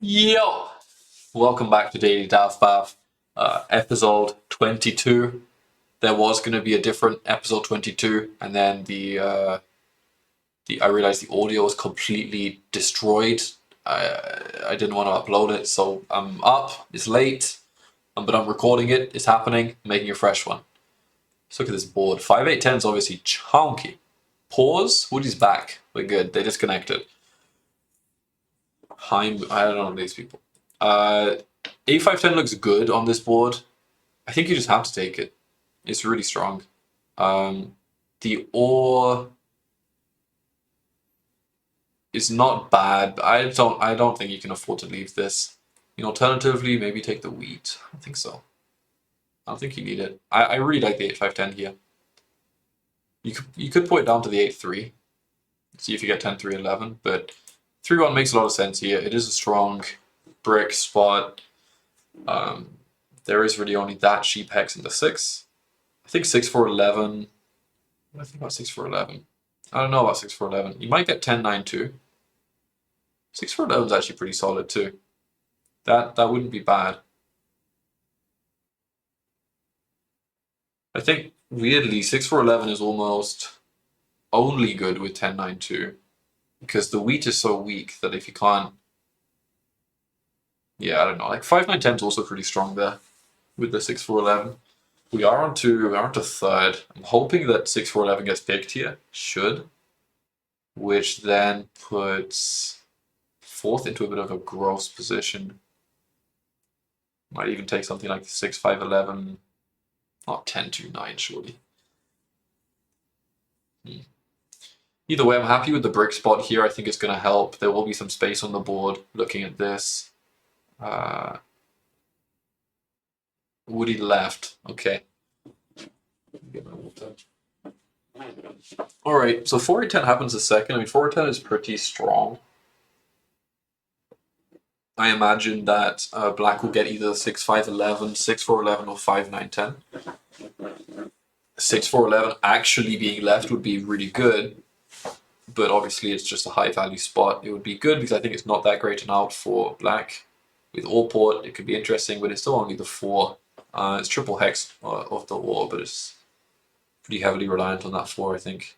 Yo! Welcome back to Daily Davbav, episode 22. There was going to be a different episode 22, and then I realized the audio was completely destroyed. I didn't want to upload it, so I'm up. It's late, but I'm recording it. It's happening. I'm making a fresh one. Let's look at this board. 5-8-10 is obviously chunky. Pause. Woody's back. We're good. They disconnected. I don't know these people. A5-10 looks good on this board. I think you just have to take it. It's really strong. The ore is not bad. But I don't think you can afford to leave this. Alternatively, maybe take the wheat. I don't think so. I don't think you need it. I really like the 8-5-10 here. You could put it down to the 8-3. See if you get 10-3-11, but 3-1 makes a lot of sense here. It is a strong brick spot. There is really only that sheep hex in the 6. I think 6-4-11. What do I think about 6-4-11? I don't know about 6-4-11. You might get 10-9 too. 6-4-11 is actually pretty solid too. That wouldn't be bad. I think weirdly 6-4-11 is almost only good with 10-9 too, because the wheat is so weak that if you can't, yeah, I don't know. Like 5-9-10 is also pretty strong there with the 6-4-11. We are on to third. I'm hoping that 6-4-11 gets picked here. Should. Which then puts fourth into a bit of a gross position. Might even take something like 6-5-11. Not 10-2-9, surely. Either way, I'm happy with the brick spot here. I think it's going to help. There will be some space on the board looking at this. Woody left. Okay. Get my water. Alright, so 4-8-10 happens the second. I mean, 4-10 is pretty strong. I imagine that black will get either 6-5-11, 6-4-11, or 5-9-10. 6-4-11 actually being left would be really good, but obviously it's just a high value spot. It would be good because I think it's not that great an out for black. With ore port, it could be interesting, but it's still only the 4. It's triple hex of the ore, but it's pretty heavily reliant on that 4, I think.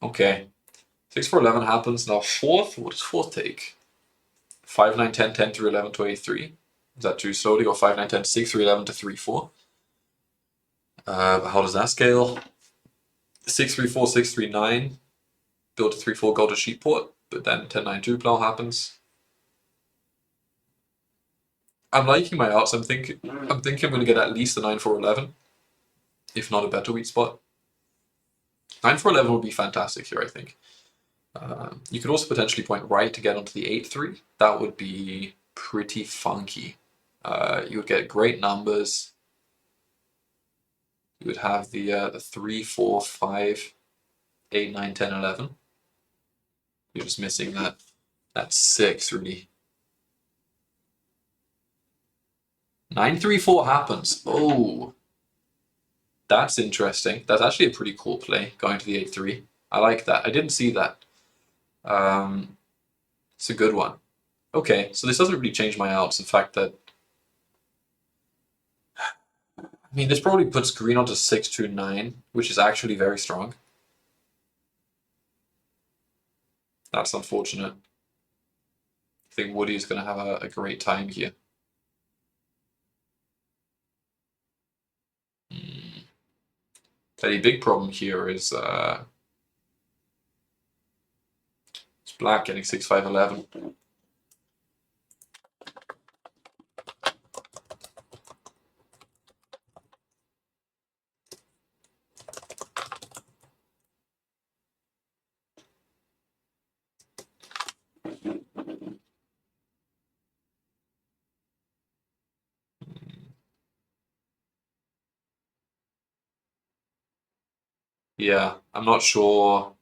Okay. 6-4-11 happens. Now fourth, what does fourth take? 5-9-10, 10-11 to 8-3. Is that too slowly? Or 5-9-10, 6-3-11 to 3-4? How does that scale? 6-3-4, 6-3-9. Build to 3-4, go to sheep port, but then 10-9-2 plow happens. I'm liking my outs. I'm thinking I'm going to get at least a 9-4-11, if not a better wheat spot. 9-4-11 would be fantastic here, I think. You could also potentially point right to get onto the 8-3. That would be pretty funky. You would get great numbers. You would have the 3, 4, 5, 8, 9, 10, 11. You're just missing that 6, really. 9-3-4 happens. Oh, that's interesting. That's actually a pretty cool play, going to the 8-3. I like that. I didn't see that. It's a good one. Okay, so this doesn't really change my outs. The fact that, I mean, this probably puts green onto 6-2-9, which is actually very strong. That's unfortunate. I think Woody is going to have a great time here. The big problem here is it's black getting 6-5-11. Yeah, I'm not sure.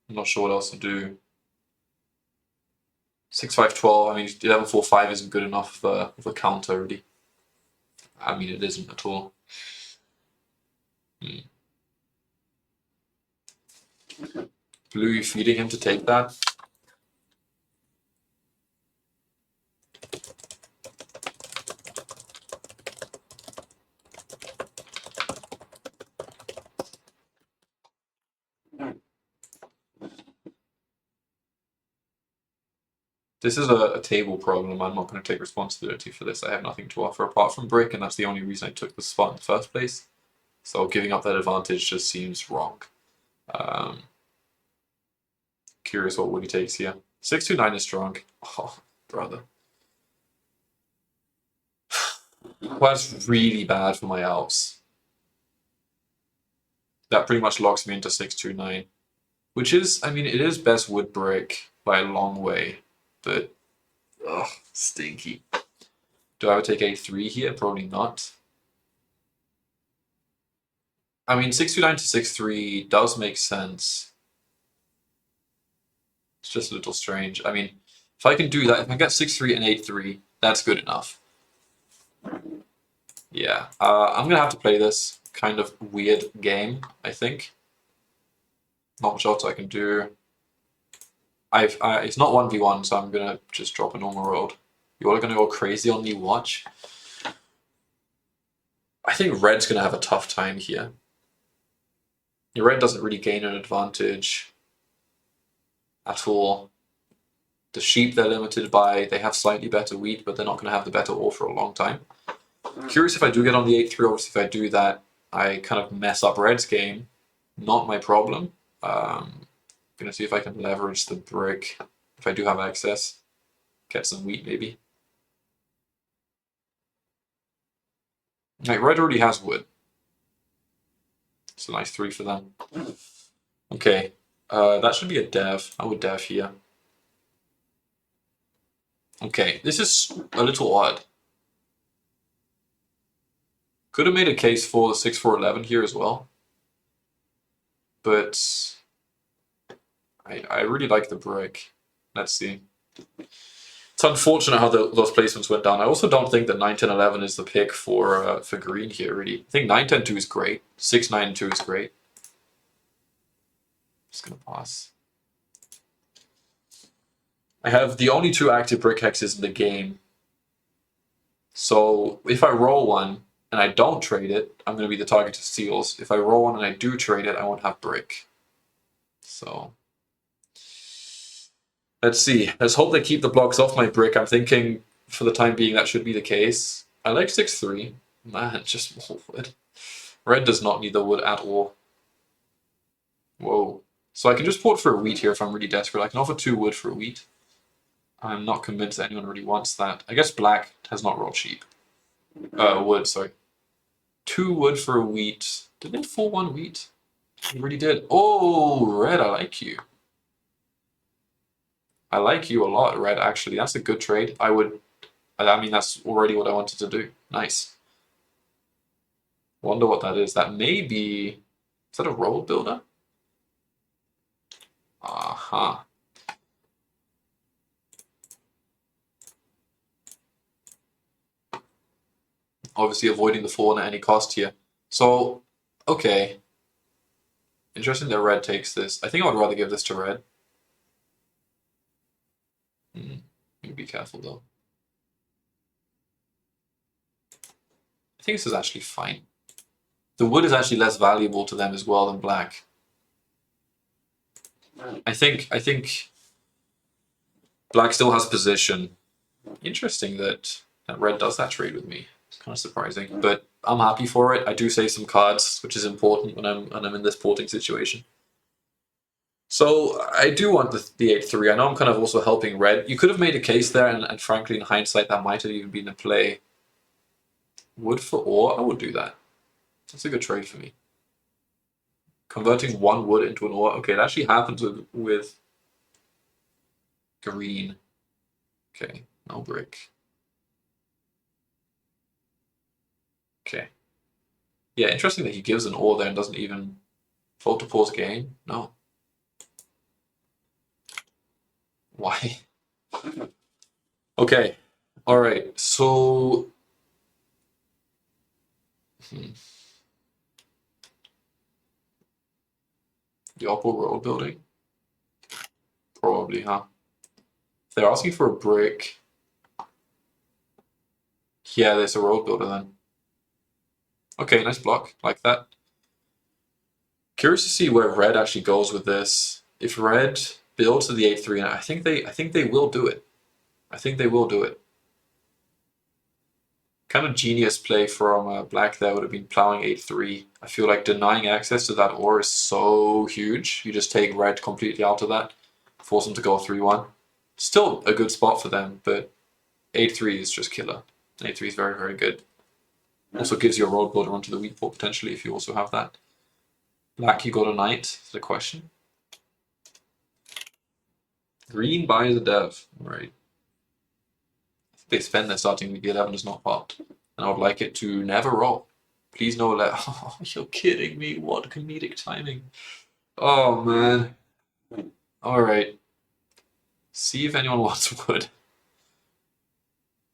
I'm not sure what else to do. 6-5-12. I mean, 11-4-5 isn't good enough of a counter, really. I mean, it isn't at all. Blue feeding him to take that. This is a table problem. I'm not going to take responsibility for this. I have nothing to offer apart from brick, and that's the only reason I took the spot in the first place. So giving up that advantage just seems wrong. Um, Curious what Woody takes here. 629 is strong. Oh, brother. Well, that's really bad for my outs. That pretty much locks me into 629. Which is, I mean, it is best wood brick by a long way. But, ugh, stinky. Do I ever take a3 here? Probably not. I mean, 629 to 6-3 does make sense. It's just a little strange. I mean, if I can do that, if I get 6-3 and 8-3, that's good enough. Yeah, I'm gonna have to play this kind of weird game, I think. Not much else I can do. It's not 1v1, so I'm gonna just drop a normal road. You're all gonna go crazy on me, watch. I think red's gonna have a tough time here. Red doesn't really gain an advantage at all. The sheep they're limited by, they have slightly better wheat, but they're not gonna have the better ore for a long time. Curious if I do get on the 8-3, obviously if I do that, I kind of mess up red's game. Not my problem. Gonna see if I can leverage the brick if I do have access. Get some wheat maybe. Like red already has wood. It's a nice 3 for them. Okay, that should be a dev. I would dev here. Okay, this is a little odd. Could have made a case for the 6-4-11 here as well. But I really like the brick. Let's see. It's unfortunate how those placements went down. I also don't think that 9-10-11 is the pick for green here, really. I think 9-10-2 is great. 6-9-2 is great. Just gonna pass. I have the only 2 active brick hexes in the game. So if I roll one and I don't trade it, I'm going to be the target of steals. If I roll one and I do trade it, I won't have brick. So let's see. Let's hope they keep the blocks off my brick. I'm thinking for the time being that should be the case. I like 6-3. Man, just more wood. Red does not need the wood at all. Whoa. So I can just port for a wheat here if I'm really desperate. I can offer 2 wood for a wheat. I'm not convinced that anyone really wants that. I guess black has not rolled sheep. Wood, sorry. 2 wood for a wheat. Did they 4-1 wheat? He really did. Oh, red, I like you. I like you a lot, red, actually. That's a good trade. I mean, that's already what I wanted to do. Nice. Wonder what that is. That may be... Is that a road builder? Uh-huh. Obviously avoiding the 4 at any cost here. So, okay. Interesting that red takes this. I think I would rather give this to red. Be careful though. I think this is actually fine. The wood is actually less valuable to them as well than black. I think black still has position. Interesting that red does that trade with me. It's kind of surprising, but I'm happy for it. I do save some cards, which is important when I'm in this porting situation. So I do want the 8-3. I know I'm kind of also helping red. You could have made a case there, and frankly, in hindsight, that might have even been a play. Wood for ore? I would do that. That's a good trade for me. Converting 1 wood into an ore. Okay, it actually happens with green. Okay, no brick. Okay. Yeah, interesting that he gives an ore there and doesn't even vote to pause game. No. Why? Okay. Alright, so... The Opal road building? Probably, huh? If they're asking for a brick... Yeah, there's a road builder then. Okay, nice block. Like that. Curious to see where red actually goes with this. If red builds to the 8-3, and I think they will do it. I think they will do it. Kind of genius play from black there would have been plowing 8-3. I feel like denying access to that ore is so huge. You just take red completely out of that, force them to go 3-1. Still a good spot for them, but 8-3 is just killer. 8-3 is very, very good. Also gives you a road builder onto the weak port potentially if you also have that. Black, you got a knight. Is that a question? Green buys a dev. Alright. They spend their starting week, the 11 is not popped. And I would like it to never roll. Please no let. Oh, you're kidding me. What comedic timing. Oh, man. Alright. See if anyone wants wood.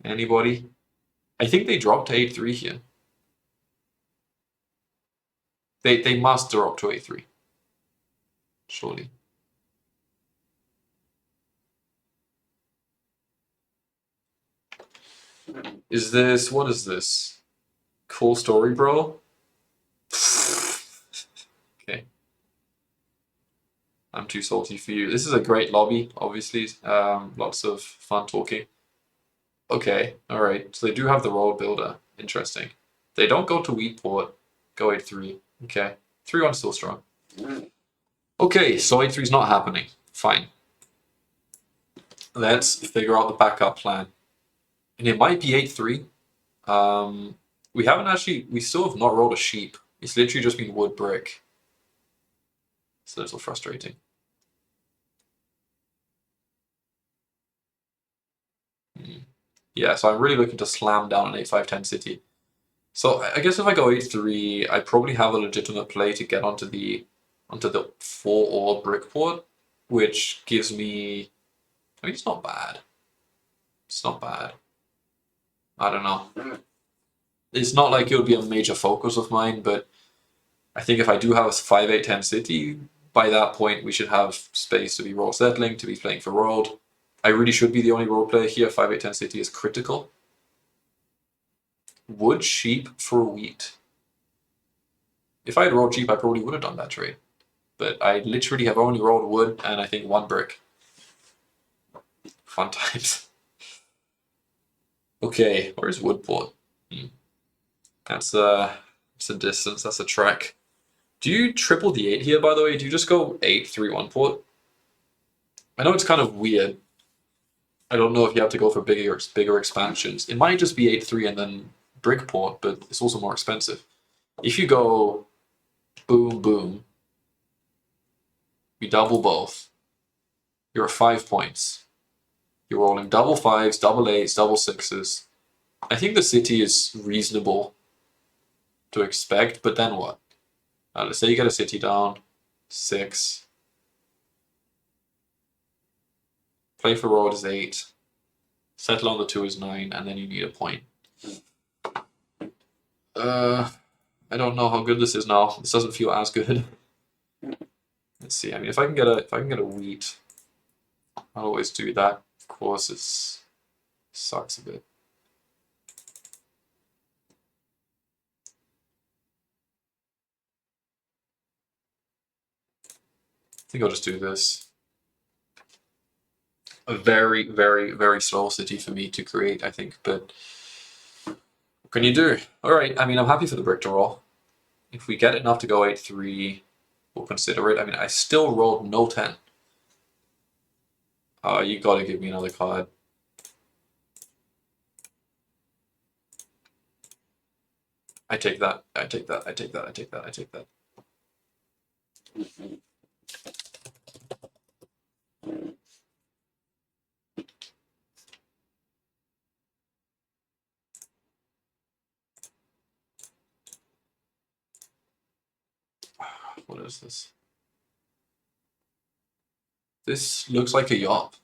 Anybody? I think they dropped to 8-3 here. They must drop to 8-3. Surely. Is this. What is this? Cool story, bro? Okay. I'm too salty for you. This is a great lobby, obviously. Lots of fun talking. Okay, alright. So they do have the road builder. Interesting. They don't go to Wheatport. Go 8-3. Okay. 3-1 still strong. Okay, so 8-3 is not happening. Fine. Let's figure out the backup plan. And it might be 8-3. We haven't actually, we still have not rolled a sheep. It's literally just been wood brick. It's a little frustrating. Yeah, so I'm really looking to slam down an 8-5-10 city. So I guess if I go 8-3, I probably have a legitimate play to get onto the 4-ore brick port, which gives me. I mean, it's not bad. It's not bad. I don't know. It's not like it would be a major focus of mine, but I think if I do have a 5-8-10 city, by that point we should have space to be roll settling, to be playing for road. I really should be the only role player here. 5-8-10 city is critical. Wood sheep for wheat. If I had rolled sheep, I probably would have done that trade. But I literally have only rolled wood and I think 1 brick. Fun times. Okay, where's Woodport? That's a distance, that's a trek. Do you triple the 8 here, by the way? Do you just go 8-3-1 port? I know it's kind of weird. I don't know if you have to go for bigger expansions. It might just be 8-3 and then brick port, but it's also more expensive. If you go boom, boom, you double both, you're at 5 points. You're rolling double 5s, double 8s, double 6s. I think the city is reasonable to expect, but then what? Let's say you get a city down, 6. Play for road is 8. Settle on the 2 is 9, and then you need a point. I don't know how good this is now. This doesn't feel as good. Let's see. I mean, if I can get a wheat, I'll always do that. Of course, it sucks a bit. I think I'll just do this. A very, very, very slow city for me to create, I think, but what can you do? Alright, I mean, I'm happy for the brick to roll. If we get enough to go 8-3, we'll consider it. I mean, I still rolled no 10. You gotta give me another card. I take that, I take that, I take that, I take that, I take that. What is this? This looks like a yop.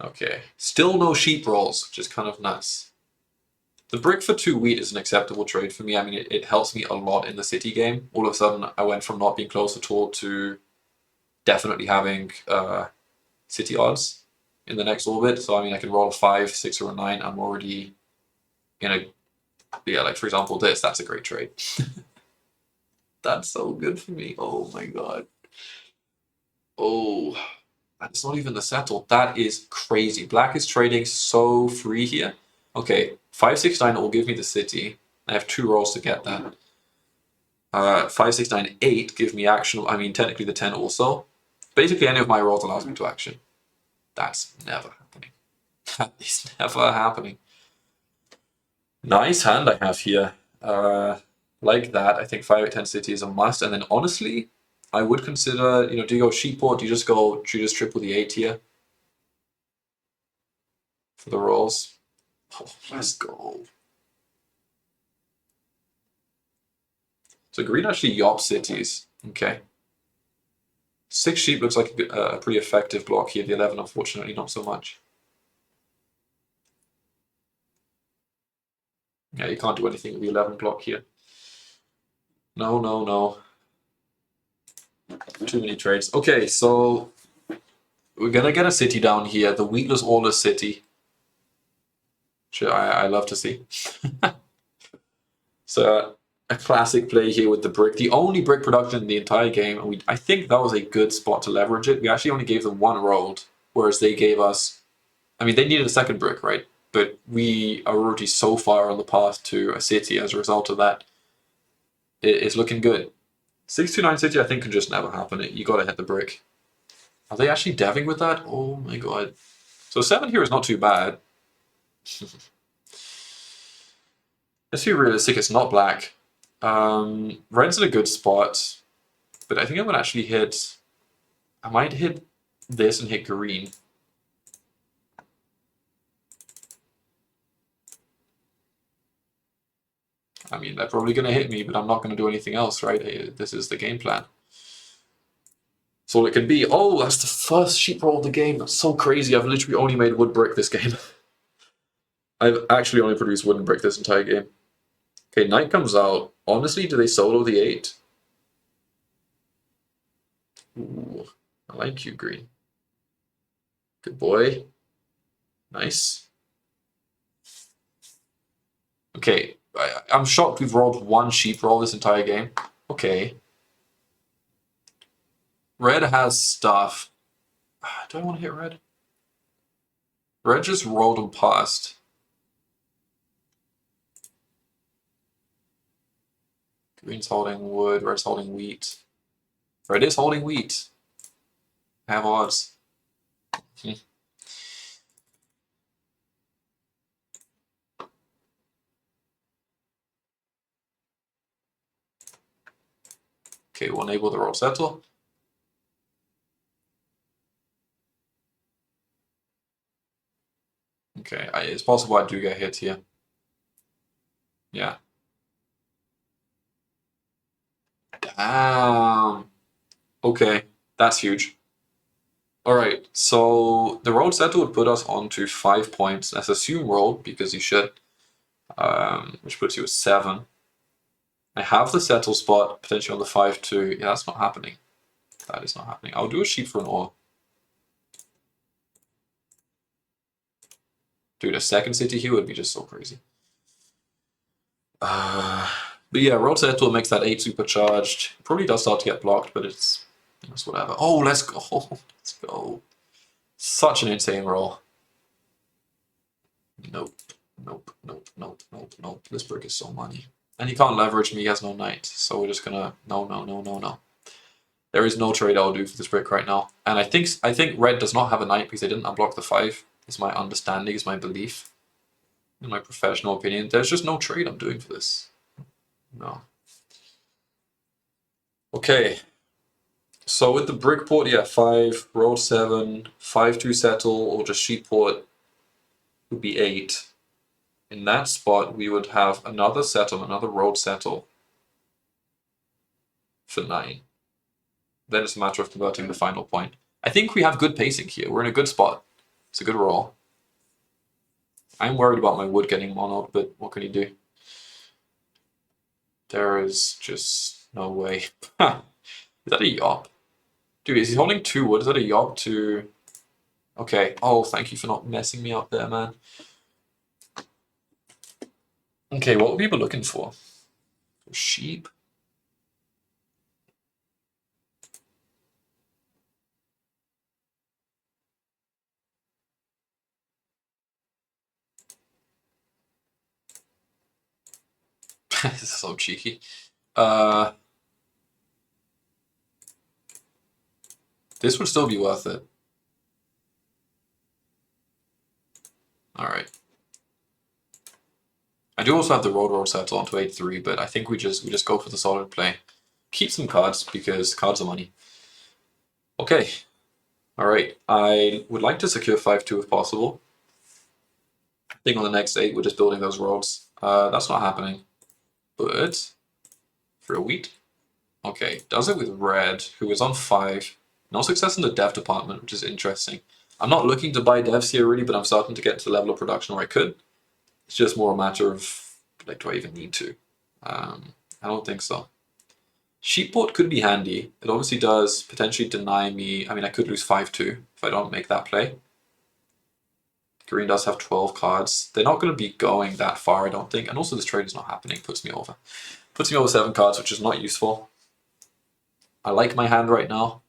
Okay. Still no sheep rolls, which is kind of nice. The brick for 2 wheat is an acceptable trade for me. I mean, it helps me a lot in the city game. All of a sudden, I went from not being close at all to definitely having city odds in the next orbit. So, I mean, I can roll a 5, 6, or a 9. I'm already in a. Yeah, like for example, this. That's a great trade. That's so good for me. Oh my god. Oh. And it's not even the settle. That is crazy. Black is trading so free here. Okay, 569 will give me the city. I have 2 rolls to get that. 5698 give me action. I mean, technically the 10 also. Basically, any of my rolls allows me to action. That's never happening. That is never happening. Nice hand I have here. Like that, I think 5-8-10 city is a must. And then honestly, I would consider, do you go sheeport? Do you just triple the 8 here for the rolls? Oh, let's go. So green actually yop cities. Okay. 6 sheep looks like a pretty effective block here. The 11, unfortunately, not so much. Yeah, you can't do anything with the 11 block here. No, no, no. Too many trades. Okay, so we're gonna get a city down here. The wheatless orless city. Which I love to see. So a classic play here with the brick. The only brick production in the entire game, and I think that was a good spot to leverage it. We actually only gave them 1 rolled, whereas they gave us, I mean, they needed a second brick, right? But we are already so far on the path to a city as a result of that. It's looking good. 629 city, I think, can just never happen. You gotta hit the brick. Are they actually deving with that? Oh my god. So 7 here is not too bad. Let's be realistic, it's not black. Red's in a good spot, but I think I'm gonna actually hit. I might hit this and hit green. I mean, they're probably gonna hit me, but I'm not gonna do anything else, right? This is the game plan. That's all it can be. Oh, that's the first sheep roll of the game. That's so crazy. I've literally only made wood brick this game. I've actually only produced wooden brick this entire game. Okay, knight comes out. Honestly, do they solo the 8? Ooh, I like you, green. Good boy. Nice. Okay, I'm shocked we've rolled 1 sheep roll this entire game. Okay. Red has stuff. Do I want to hit red? Red just rolled him past. Green's holding wood, red's holding wheat. Red is holding wheat. Have odds. Okay, we'll enable the roll settle. Okay, it's possible I do get hit here. Yeah. Damn. Okay, that's huge. Alright, so the roll settle would put us on to 5 points. Let's assume roll, because you should. Which puts you at 7. I have the settle spot, potentially on the 5-2. Yeah, that's not happening. That is not happening. I'll do a sheep for an ore. Dude, a second city here would be just so crazy. But yeah, roll settle makes that 8 supercharged. Probably does start to get blocked, but it's whatever. Oh, let's go. Let's go. Such an insane roll. Nope. Nope. Nope. Nope. Nope. Nope. This brick is so money. And he can't leverage me, he has no knight. So we're just gonna no, no, no, no, no. There is no trade I'll do for this brick right now. And I think red does not have a knight because they didn't unblock the 5. Is my understanding, is my belief. In my professional opinion. There's just no trade I'm doing for this. No. Okay. So with the brick port, yeah, 5, roll 7, 5-2 settle, or just sheep port would be 8. In that spot, we would have another settle, another rolled settle for 9. Then it's a matter of converting the final point. I think we have good pacing here. We're in a good spot. It's a good roll. I'm worried about my wood getting monoed, but what can you do? There is just no way. Is that a yop? Dude, is he holding 2 wood? Is that a yop to... Okay. Oh, thank you for not messing me up there, man. Okay, what were people looking for? Sheep? This is so cheeky. This would still be worth it. Alright. I do also have the road roll set on to 8-3, but I think we just go for the solid play. Keep some cards because cards are money. Okay. Alright. I would like to secure 5-2 if possible. I think on the next 8 we're just building those roads. That's not happening. But for a wheat. Okay, does it with red, who is on 5. No success in the dev department, which is interesting. I'm not looking to buy devs here really, but I'm starting to get to the level of production where I could. It's just more a matter of, like, do I even need to? I don't think so. Sheepport could be handy. It obviously does potentially deny me. I mean, I could lose 5-2 if I don't make that play. Green does have 12 cards. They're not going to be going that far, I don't think. And also this trade is not happening. Puts me over. Puts me over 7 cards, which is not useful. I like my hand right now.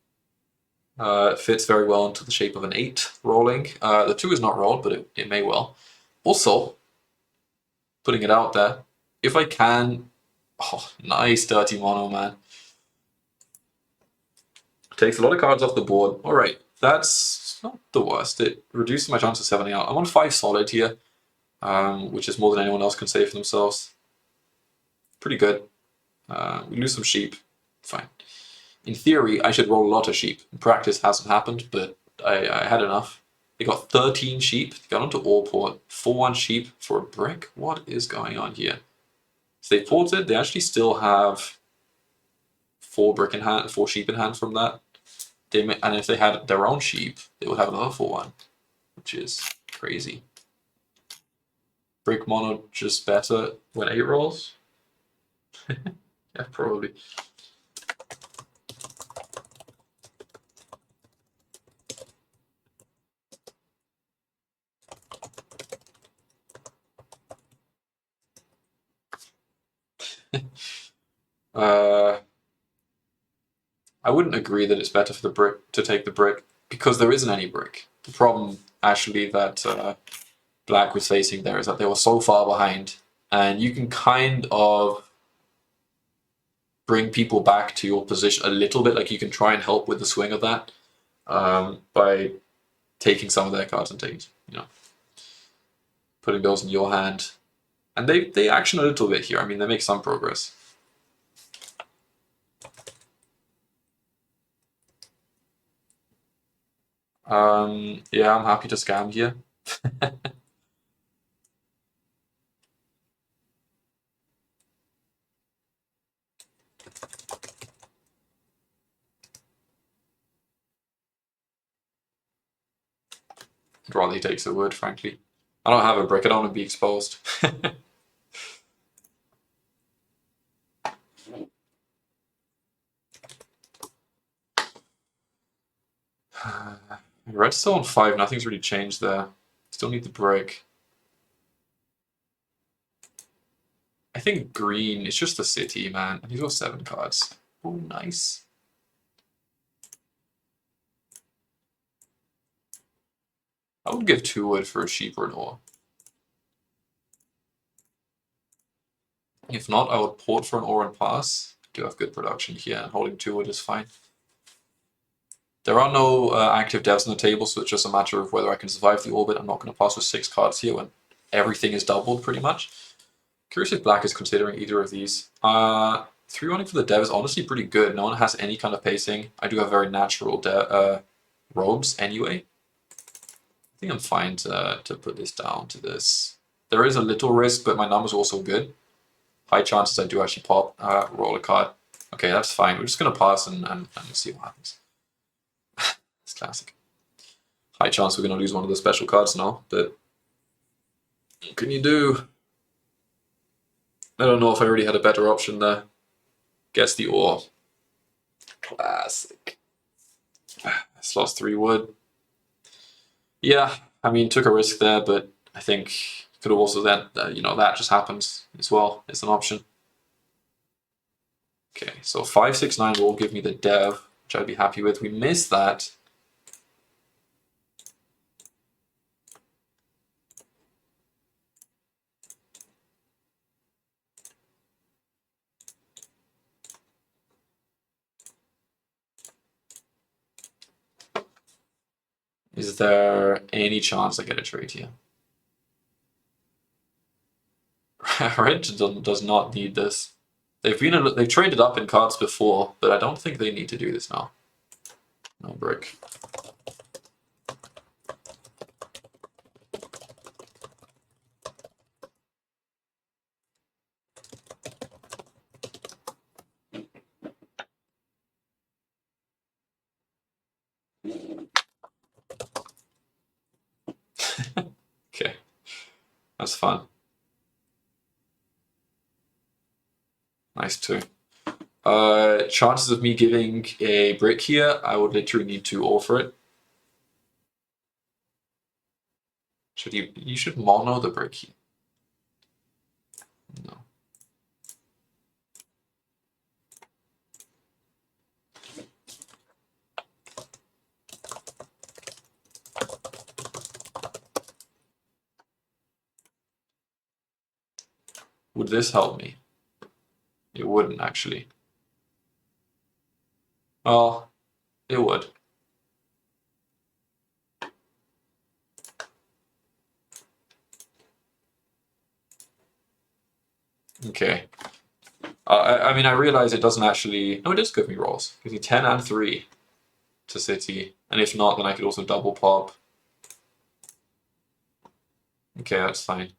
It fits very well into the shape of an 8 rolling. The 2 is not rolled, but it may well. Also, putting it out there, if I can... Oh, nice dirty mono, man. Takes a lot of cards off the board. Alright, that's not the worst. It reduces my chance of 7ing out. I'm on 5 solid here, which is more than anyone else can say for themselves. Pretty good. We lose some sheep. Fine. In theory, I should roll a lot of sheep. In practice, hasn't happened, but I had enough. They got 13 sheep. They got onto Allport. 4-1 sheep for a brick? What is going on here? So they ported. They actually still have 4 brick in hand, 4 sheep in hand from that. And if they had their own sheep, they would have another 4-1, which is crazy. Brick mono just better when 8 rolls? Yeah, probably. I wouldn't agree that it's better for the brick to take the brick because there isn't any brick. The problem actually that Black was facing there is that they were so far behind, and you can kind of bring people back to your position a little bit. Like you can try and help with the swing of that by taking some of their cards and taking, putting those in your hand. And they action a little bit here. I mean, they make some progress. Yeah, I'm happy to scam here. I'd rather he takes the wood, frankly. I don't have a brick, I don't want to be exposed. Red's still on 5, nothing's really changed there. Still need the brick. I think green, it's just the city, man. And he's got 7 cards. Oh, nice. I would give 2 wood for a sheep or an ore. If not, I would port for an ore and pass. Do have good production here, and holding 2 wood is fine. There are no active devs on the table, so it's just a matter of whether I can survive the orbit. I'm not going to pass with 6 cards here when everything is doubled, pretty much. Curious if Black is considering either of these. 3-1 for the dev is honestly pretty good. No one has any kind of pacing. I do have very natural robes anyway. I think I'm fine to put this down to this. There is a little risk, but my number's also good. High chances I do actually pop, roll a card. Okay, that's fine. We're just going to pass and see what happens. It's classic. High chance we're going to lose one of the special cards now, but what can you do? I don't know if I already had a better option there. Guess the ore. Classic. It's lost 3 wood. Yeah, I mean, took a risk there, but I think could have also then, that just happens as well. It's an option. Okay, so 5-6-9 will give me the dev, which I'd be happy with. We missed that. Is there any chance I get a trade here? Red does not need this. They've traded up in cards before, but I don't think they need to do this now. No brick. Okay, that's fun. Nice too. Chances of me giving a brick here, I would literally need to offer it. Should you should mono the brick here. No. Would this help me? It wouldn't actually. Well, it would. Okay. I mean, I realize it doesn't actually. No, it does give me rolls. Gives me 10 and 3 to city. And if not, then I could also double pop. Okay, that's fine.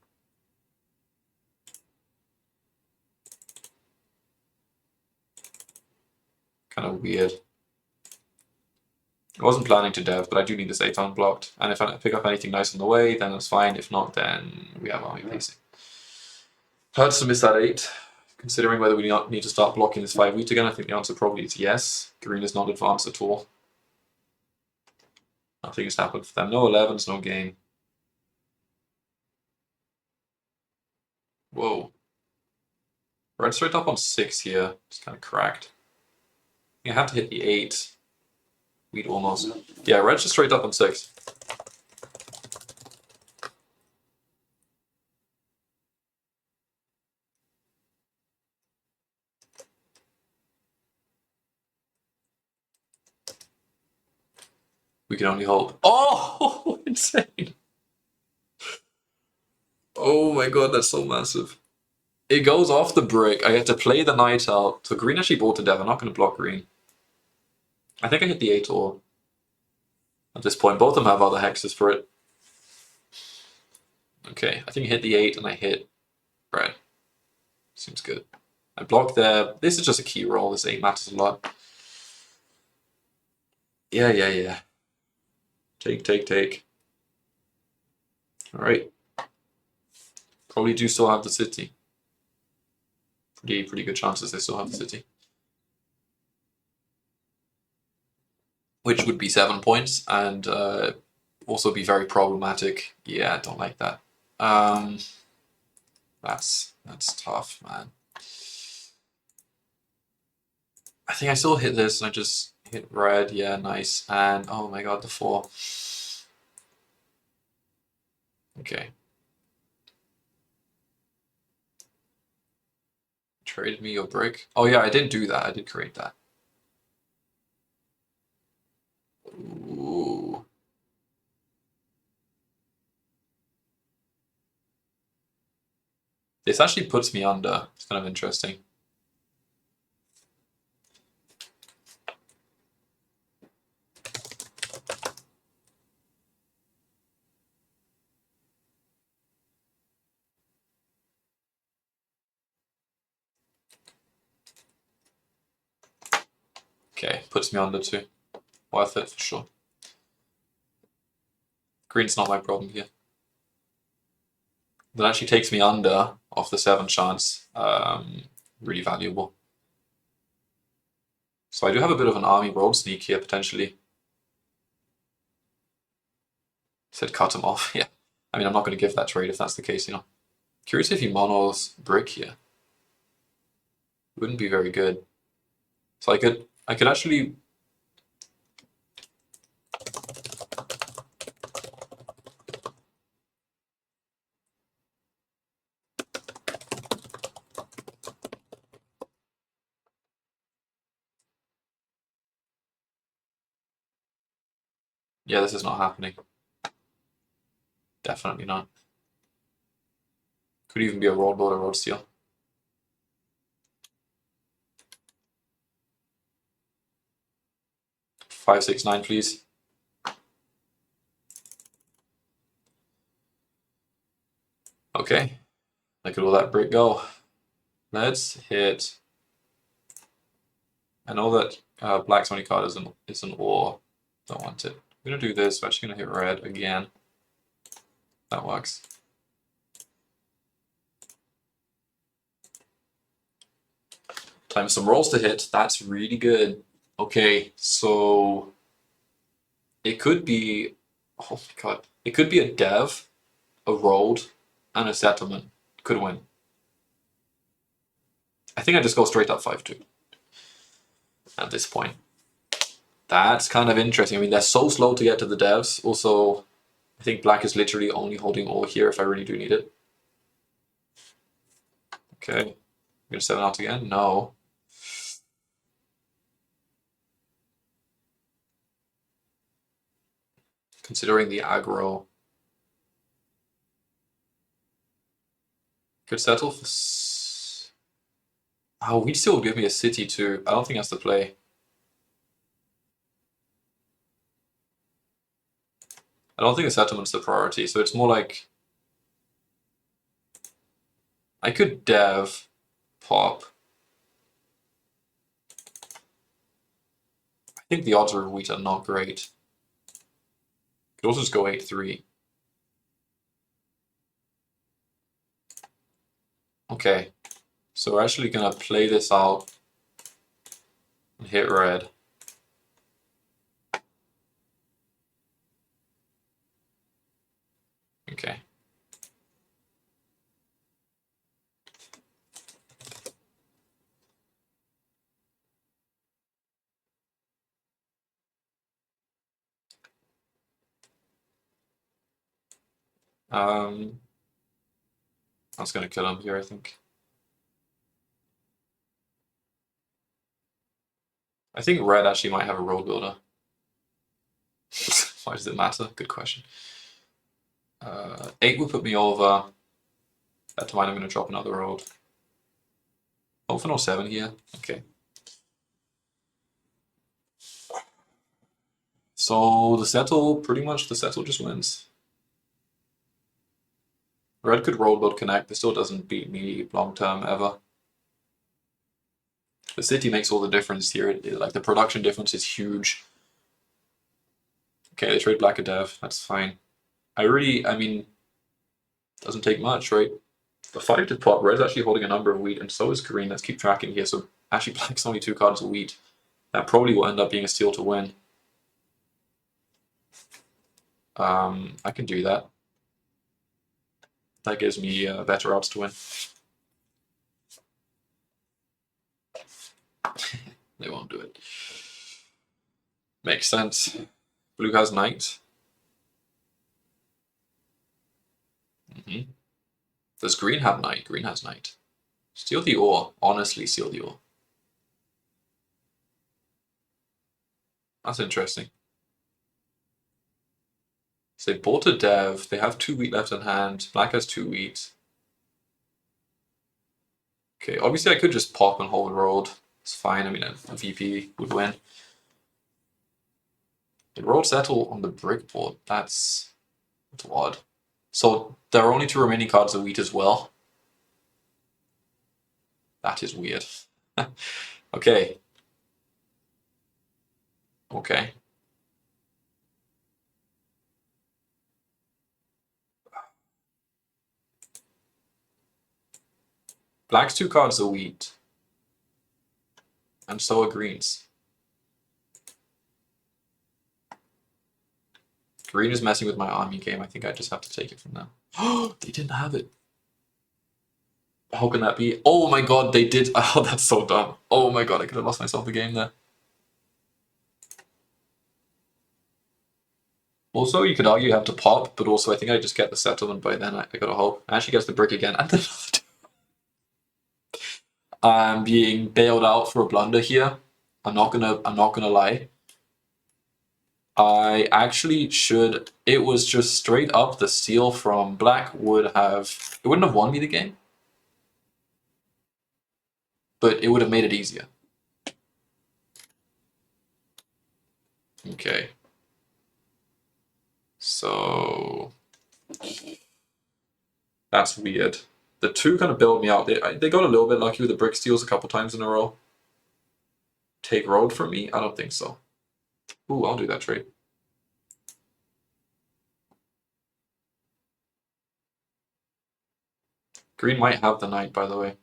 Kind of weird. I wasn't planning to dev, but I do need this 8 unblocked. And if I pick up anything nice on the way, then that's fine. If not, then we have army pacing. Hurts to miss that 8. Considering whether we need to start blocking this 5 wheat again, I think the answer probably is yes. Green is not advanced at all. Nothing has happened for them. No 11s, no game. Whoa. Red straight up on 6 here. It's kind of cracked. You have to hit the 8. We'd almost. Yeah, red's just straight up on 6. We can only hope. Oh, insane. Oh my god, that's so massive. It goes off the brick. I had to play the knight out. So green actually bought a dev. I'm not going to block green. I think I hit the 8 or at this point. Both of them have other hexes for it. Okay, I think I hit the 8 and I hit red. Seems good. I blocked there. This is just a key roll. This 8 matters a lot. Yeah. Take. Alright. Probably do still have the city. Pretty good chances they still have the city. Which would be 7 points and also be very problematic. Yeah, I don't like that. That's tough, man. I think I still hit this and I just hit red. Yeah, nice. And oh my god, the 4. Okay. Traded me your brick. Oh yeah, I did do that. I did create that. Ooh. This actually puts me under. It's kind of interesting. Okay, puts me under too. Worth it for sure. Green's not my problem here. That actually takes me under off the 7 chance. Really valuable. So I do have a bit of an army road sneak here potentially. Said cut him off. Yeah. I mean, I'm not going to give that trade if that's the case, you know. Curious if he monos brick here. Wouldn't be very good. So I could actually. Yeah, this is not happening. Definitely not. Could even be a road builder road steal. Five, six, nine, please. Okay. Look at all that brick go. Let's hit. I know that black's only card is an ore. Don't want it. I'm gonna do this. I'm actually gonna hit red again. That works. Time some rolls to hit. That's really good. Okay, so it could be. Oh my god! It could be a dev, a road, and a settlement. Could win. I think I just go straight up 5-2 at this point. That's kind of interesting. I mean, they're so slow to get to the devs. Also, I think black is literally only holding ore here if I really do need it. Okay. I'm gonna 7 out again? No. Considering the aggro. Could settle for. Oh, he'd still give me a city too. I don't think that's the play. I don't think the settlement's the priority, so it's more like I could dev, pop. I think the odds of wheat are not great. Could also just go 8-3. Okay, so we're actually gonna play this out and hit red. Okay. That's gonna kill him here, I think. I think red actually might have a road builder. Why does it matter? Good question. 8 would put me over. That time I'm gonna drop another road. Oh, for no 7 here. Okay. So the settle, pretty much the settle just wins. Red could roll build connect, but still doesn't beat me long term ever. The city makes all the difference here. Like the production difference is huge. Okay, they trade black a dev. That's fine. I mean, doesn't take much, right? The 5 to pop. Red's actually holding a number of wheat, and so is green. Let's keep tracking here. So actually, black's only 2 cards of wheat. That probably will end up being a steal to win. I can do that. That gives me better odds to win. They won't do it. Makes sense. Blue has knight. Does green have knight? Green has knight. Steal the ore. Honestly, steal the ore. That's interesting. So they bought a dev. They have 2 wheat left in hand. Black has 2 wheat. Okay, obviously I could just pop and hold road. It's fine. I mean, a VP would win. The road settle on the brick board. That's odd. So there are only 2 remaining cards of wheat as well. That is weird. Okay. Okay. Black's 2 cards of wheat. And so are greens. Green is messing with my army game. I think I just have to take it from now. Oh, they didn't have it. How can that be? Oh my god, they did. Oh, that's so dumb. Oh my god, I could have lost myself the game there. Also, you could argue you have to pop, but also I think I just get the settlement by then. I gotta hope. I actually gets the brick again. And I'm being bailed out for a blunder here. I'm not gonna lie. I actually should. It was just straight up the steal from black would have. It wouldn't have won me the game, but it would have made it easier. Okay. So that's weird. The two kind of bailed me out. They got a little bit lucky with the brick steals a couple times in a row. Take road from me? I don't think so. Ooh, I'll do that trade. Green might have the knight, by the way.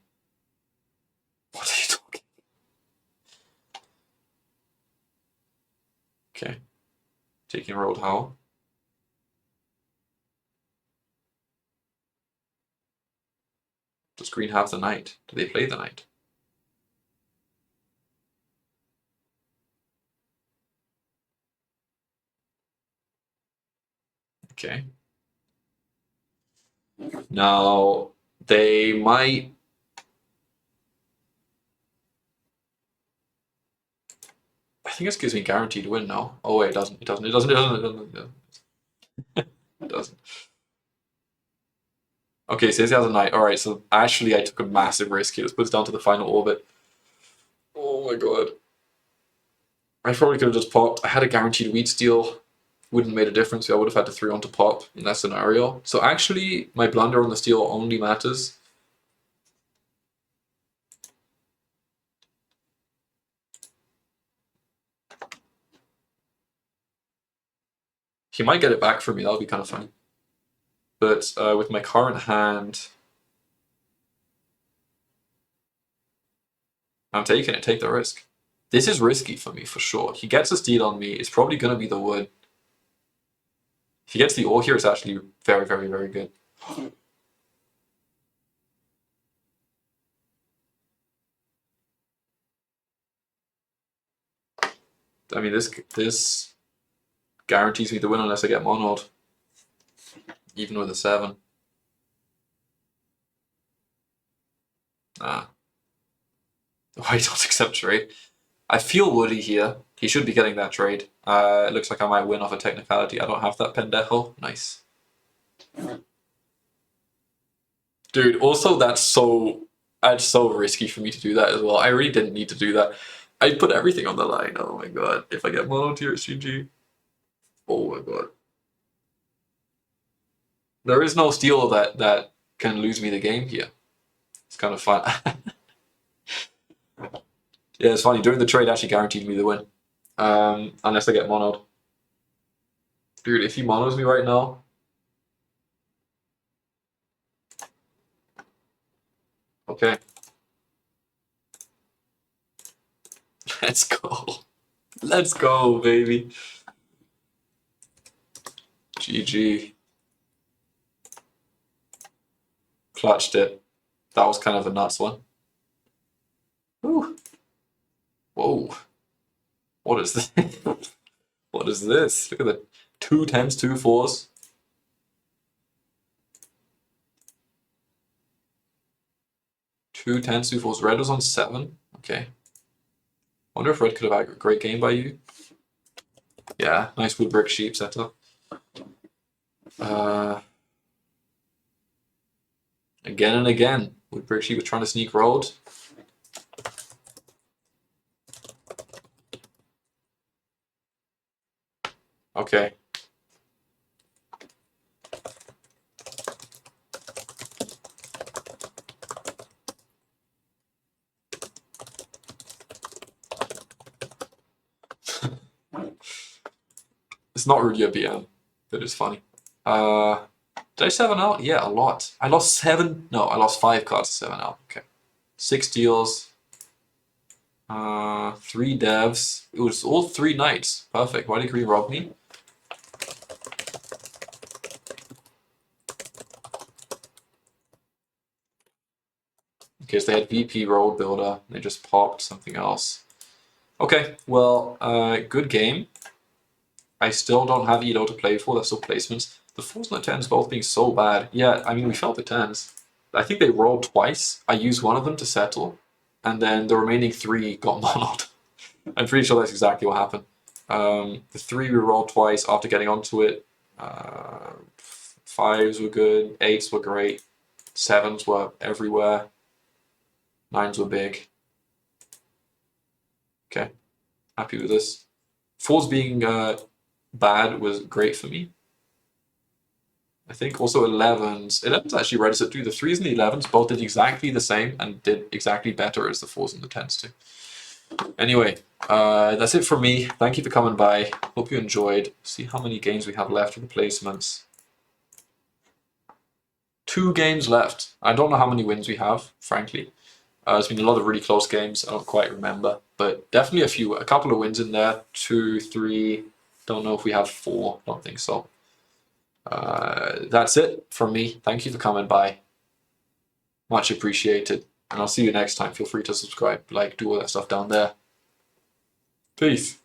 What are you talking? Okay. Taking road how? Does green have the knight? Do they play the knight? Okay. Now, they might... I think this gives me guaranteed win now. Oh wait, it doesn't. It doesn't. It doesn't. It doesn't. It doesn't. It doesn't. It doesn't. Okay, so he has a knight. Alright, so actually I took a massive risk here. This puts down to the final orbit. Oh my god. I probably could have just popped. I had a guaranteed wheat steal. Wouldn't have made a difference. I would have had to 3 on to pop in that scenario. So actually, my blunder on the steal only matters. He might get it back for me. That would be kind of funny. But with my current hand, I'm taking it. Take the risk. This is risky for me, for sure. He gets a steal on me. It's probably going to be the wood. If he gets the ore here, it's actually very, very, very good. I mean, this guarantees me the win unless I get monoed. Even with a 7. Nah. Why don't accept trade? I feel woody here. He should be getting that trade. It looks like I might win off a technicality. I don't have that pendejo. Nice. Dude, also that's so risky for me to do that as well. I really didn't need to do that. I put everything on the line. Oh my god. If I get mono tier, it's GG. Oh my god. There is no steal that can lose me the game here. It's kind of fun. Yeah, it's funny. Doing the trade actually guaranteed me the win. Unless I get monoed. Dude, if he monos me right now. Okay. Let's go. Let's go, baby. GG. Clutched it. That was kind of a nuts one. Whew. Whoa. What is this? What is this? Look at the 2 10s, 2 4s. 2 10s, 2 4s. Red was on 7. Okay. Wonder if red could have had a great game by you. Yeah, nice wood brick sheep setup. Again and again. Wood brick sheep was trying to sneak road. Okay. It's not really a BM, but it's funny. Did I 7 out? Yeah, a lot. I lost 7. No, I lost 5 cards to 7 out. Okay. 6 deals. 3 devs. It was all 3 knights. Perfect. Why did green rob me? Because they had VP Road Builder. They just popped something else. Okay, well, good game. I still don't have Elo to play for. That's still placements. The 4s and the 10s both being so bad. Yeah, I mean, we felt the 10s. I think they rolled twice. I used one of them to settle. And then the remaining 3 got monoed. I'm pretty sure that's exactly what happened. The 3 we rolled twice after getting onto it. 5s were good. 8s were great. 7s were everywhere. 9s were big. Okay, happy with this. 4s being bad was great for me. I think also 11s. 11s actually registered too. The 3s and the 11s both did exactly the same and did exactly better as the 4s and the 10s too. Anyway, that's it for me. Thank you for coming by. Hope you enjoyed. See how many games we have left for the placements. 2 games left. I don't know how many wins we have, frankly. There's been a lot of really close games. I don't quite remember, but definitely a couple of wins in there. 2, 3. Don't know if we have 4. Don't think so. That's it from me. Thank you for coming by. Much appreciated. And I'll see you next time. Feel free to subscribe, like, do all that stuff down there. Peace.